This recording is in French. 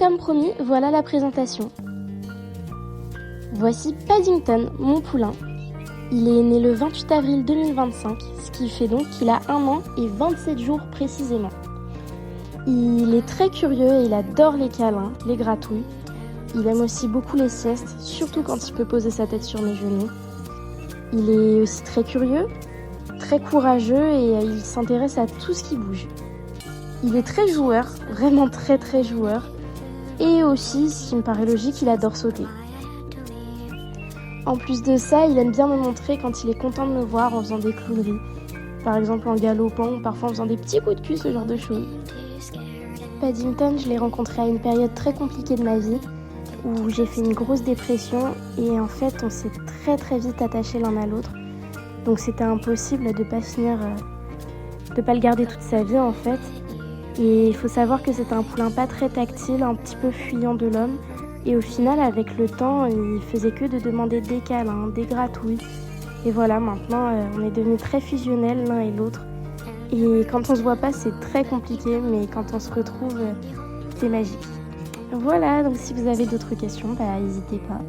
comme promis, voilà la présentation. Voici Paddington, mon poulain. Il est né le 28 avril 2025, ce qui fait donc qu'il a 1 an et 27 jours précisément. Il est très curieux et il adore les câlins, les gratouilles. Il aime aussi beaucoup les siestes, surtout quand il peut poser sa tête sur mes genoux. Il est aussi très curieux, très courageux et il s'intéresse à tout ce qui bouge. Il est très joueur, vraiment très joueur. Et aussi, ce qui me paraît logique, il adore sauter. En plus de ça, il aime bien me montrer quand il est content de me voir en faisant des clowneries. Par exemple en galopant ou parfois en faisant des petits coups de cul, ce genre de choses. Paddington, je l'ai rencontré à une période très compliquée de ma vie où j'ai fait une grosse dépression et en fait on s'est très vite attachés l'un à l'autre. Donc c'était impossible de pas le garder toute sa vie en fait. Et il faut savoir que c'était un poulain pas très tactile, un petit peu fuyant de l'homme. Et au final, avec le temps, il faisait que de demander des câlins, des gratouilles. Et voilà, maintenant, on est devenus très fusionnels l'un et l'autre. Et quand on se voit pas, c'est très compliqué, mais quand on se retrouve, c'est magique. Voilà, donc si vous avez d'autres questions, n'hésitez pas.